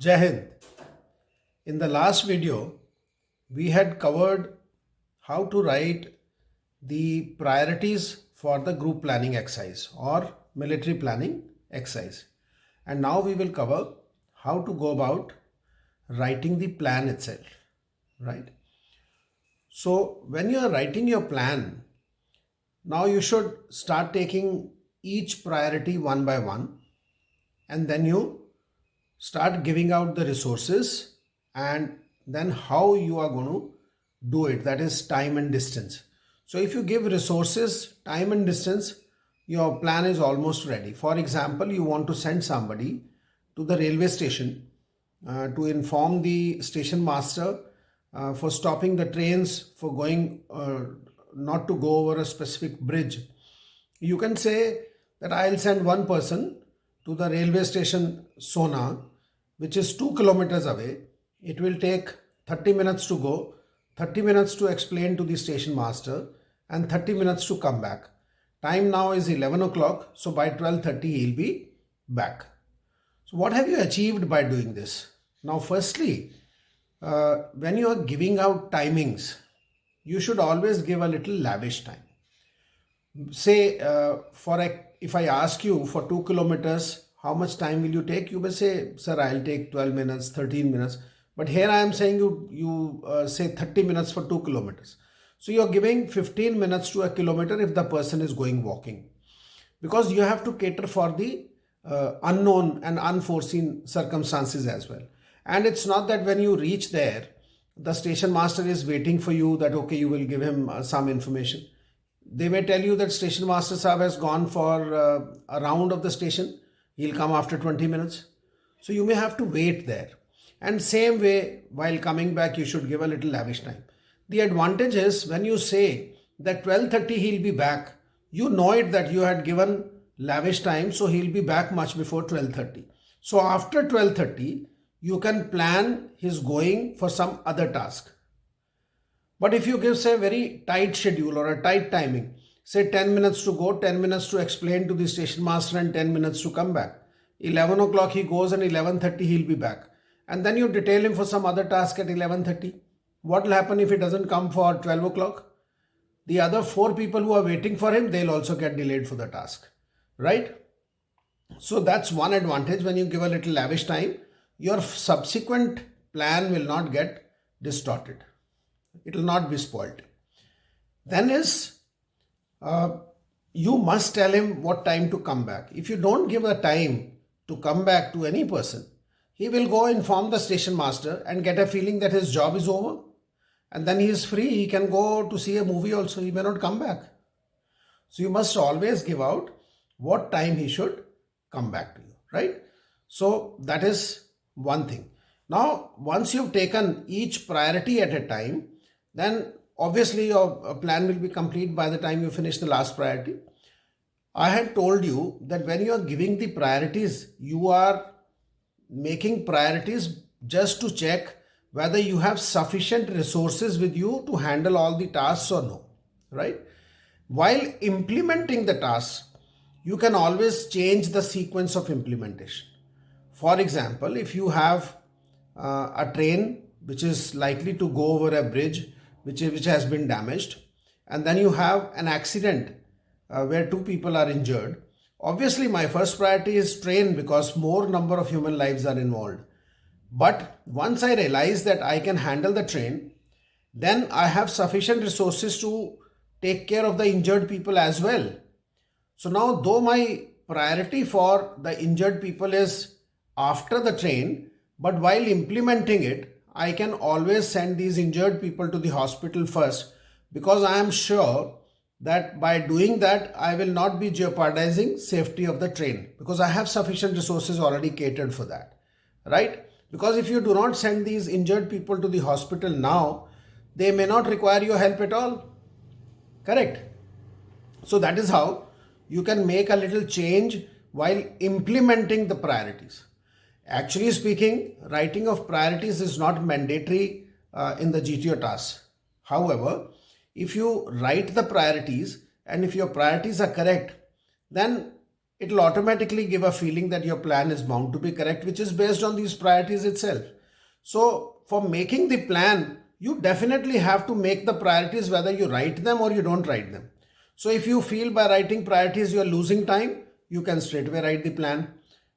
Jai Hind. In the last video, we had covered how to write the priorities for the group planning exercise or military planning exercise. And now we will cover how to go about writing the plan itself, right? So when you are writing your plan, now you should start taking each priority one by one, and then you start giving out the resources and then how you are going to do it, that is time and distance. So if you give resources, time and distance, your plan is almost ready. For example, you want to send somebody to the railway station to inform the station master for stopping the trains for going not to go over a specific bridge. You can say that I'll send one person to the railway station Sona, which is 2 kilometers away. It will take 30 minutes to go, 30 minutes to explain to the station master, and 30 minutes to come back. Time now is 11 o'clock, so by 12:30 he'll be back. So what have you achieved by doing this? Now firstly, when you are giving out timings, you should always give a little lavish time. Say if I ask you for 2 kilometers, how much time will you take? You may say, sir, I'll take 12 minutes, 13 minutes. But here I am saying you say 30 minutes for 2 kilometers. So you're giving 15 minutes to a kilometer if the person is going walking. Because you have to cater for the unknown and unforeseen circumstances as well. And it's not that when you reach there, the station master is waiting for you that, okay, you will give him some information. They may tell you that station master Saab has gone for a round of the station. He'll come after 20 minutes. So you may have to wait there. And same way, while coming back, you should give a little lavish time. The advantage is when you say that 12:30 he'll be back, you know it that you had given lavish time, so he'll be back much before 12:30. So after 12:30, you can plan his going for some other task. But if you give, say, very tight schedule or a tight timing, say 10 minutes to go, 10 minutes to explain to the station master, and 10 minutes to come back. 11 o'clock he goes and 11:30 he'll be back. And then you detail him for some other task at 11:30. What will happen if he doesn't come for 12 o'clock? The other 4 people who are waiting for him, they'll also get delayed for the task, right? So that's one advantage. When you give a little lavish time, your subsequent plan will not get distorted. It will not be spoiled. Then is you must tell him what time to come back. If you don't give a time to come back to any person, he will go inform the station master and get a feeling that his job is over. And then he is free. He can go to see a movie also. He may not come back. So you must always give out what time he should come back to you, right? So that is one thing. Now, once you've taken each priority at a time, then obviously your plan will be complete by the time you finish the last priority. I had told you that when you are giving the priorities, you are making priorities just to check whether you have sufficient resources with you to handle all the tasks or no, right? While implementing the tasks, you can always change the sequence of implementation. For example, if you have a train which is likely to go over a bridge which has been damaged, and then you have an accident where 2 people are injured, obviously my first priority is train because more number of human lives are involved. But once I realize that I can handle the train, then I have sufficient resources to take care of the injured people as well. So now, though my priority for the injured people is after the train, but while implementing it, I can always send these injured people to the hospital first, because I am sure that by doing that, I will not be jeopardizing safety of the train because I have sufficient resources already catered for that, right? Because if you do not send these injured people to the hospital now, they may not require your help at all, correct? So that is how you can make a little change while implementing the priorities. Actually speaking, writing of priorities is not mandatory in the GTO task. However, if you write the priorities and if your priorities are correct, then it'll automatically give a feeling that your plan is bound to be correct, which is based on these priorities itself. So for making the plan, you definitely have to make the priorities whether you write them or you don't write them. So if you feel by writing priorities you are losing time, you can straightaway write the plan.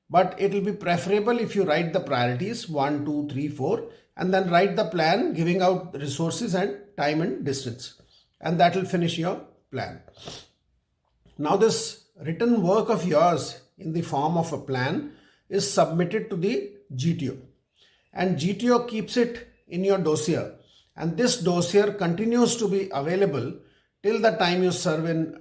But it will be preferable if you write the priorities 1, 2, 3, 4 and then write the plan giving out resources and time and distance. And that will finish your plan. Now this written work of yours in the form of a plan is submitted to the GTO. And GTO keeps it in your dossier. And this dossier continues to be available till the time you serve in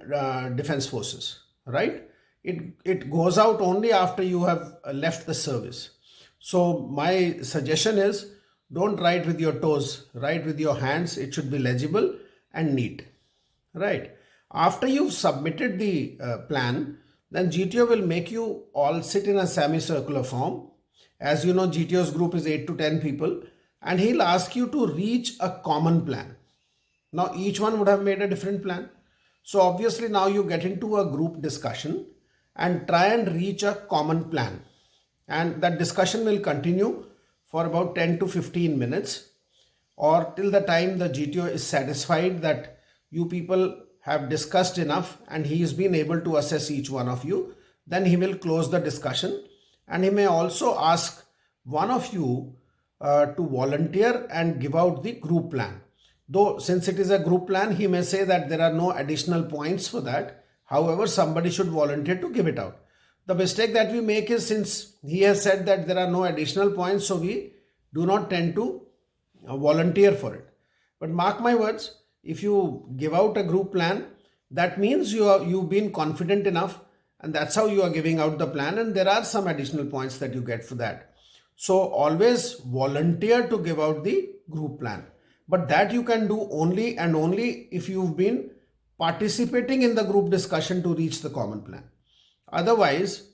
Defense Forces, right? It goes out only after you have left the service. So my suggestion is don't write with your toes, write with your hands. It should be legible and neat, right? After you've submitted the plan, then GTO will make you all sit in a semicircular form. As you know, GTO's group is 8 to 10 people and he'll ask you to reach a common plan. Now each one would have made a different plan. So obviously now you get into a group discussion and try and reach a common plan. And that discussion will continue for about 10 to 15 minutes or till the time the GTO is satisfied that you people have discussed enough and he has been able to assess each one of you. Then he will close the discussion and he may also ask one of you to volunteer and give out the group plan. Though since it is a group plan, he may say that there are no additional points for that. However, somebody should volunteer to give it out. The mistake that we make is since he has said that there are no additional points, so we do not tend to volunteer for it. But mark my words, if you give out a group plan, that means you've been confident enough and that's how you are giving out the plan and there are some additional points that you get for that. So always volunteer to give out the group plan. But that you can do only and only if you've been participating in the group discussion to reach the common plan. Otherwise,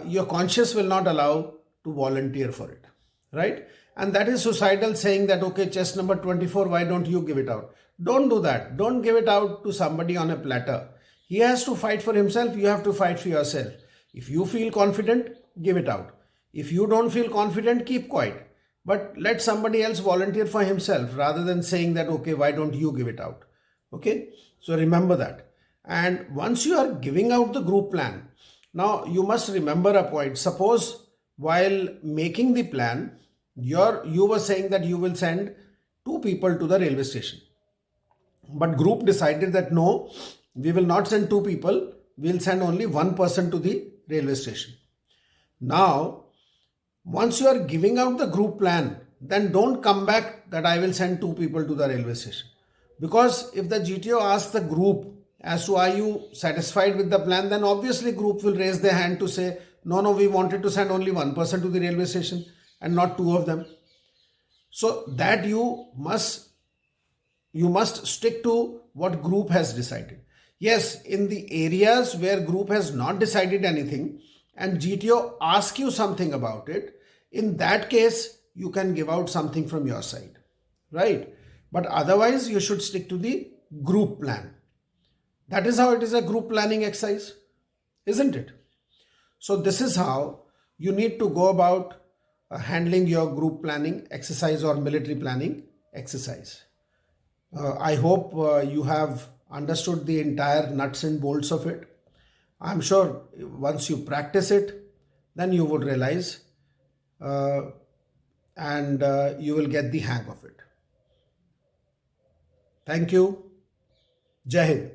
your conscience will not allow to volunteer for it, right? And that is societal saying that, okay, chest number 24, why don't you give it out? Don't do that. Don't give it out to somebody on a platter. He has to fight for himself. You have to fight for yourself. If you feel confident, give it out. If you don't feel confident, keep quiet. But let somebody else volunteer for himself rather than saying that, okay, why don't you give it out? Okay, so remember that. And once you are giving out the group plan, now you must remember a point. Suppose while making the plan, you were saying that you will send 2 people to the railway station. But group decided that no, we will not send 2 people. We'll send only 1 person to the railway station. Now, once you are giving out the group plan, then don't come back that I will send 2 people to the railway station. Because if the GTO asks the group as to are you satisfied with the plan, then obviously group will raise their hand to say, no, we wanted to send only 1 person to the railway station and not 2 of them. So that you must stick to what group has decided. Yes, in the areas where group has not decided anything and GTO asks you something about it, in that case, you can give out something from your side, right? But otherwise, you should stick to the group plan. That is how it is a group planning exercise, isn't it? So this is how you need to go about handling your group planning exercise or military planning exercise. I hope you have understood the entire nuts and bolts of it. I'm sure once you practice it, then you would realize and you will get the hang of it. Thank you. Jai Hind.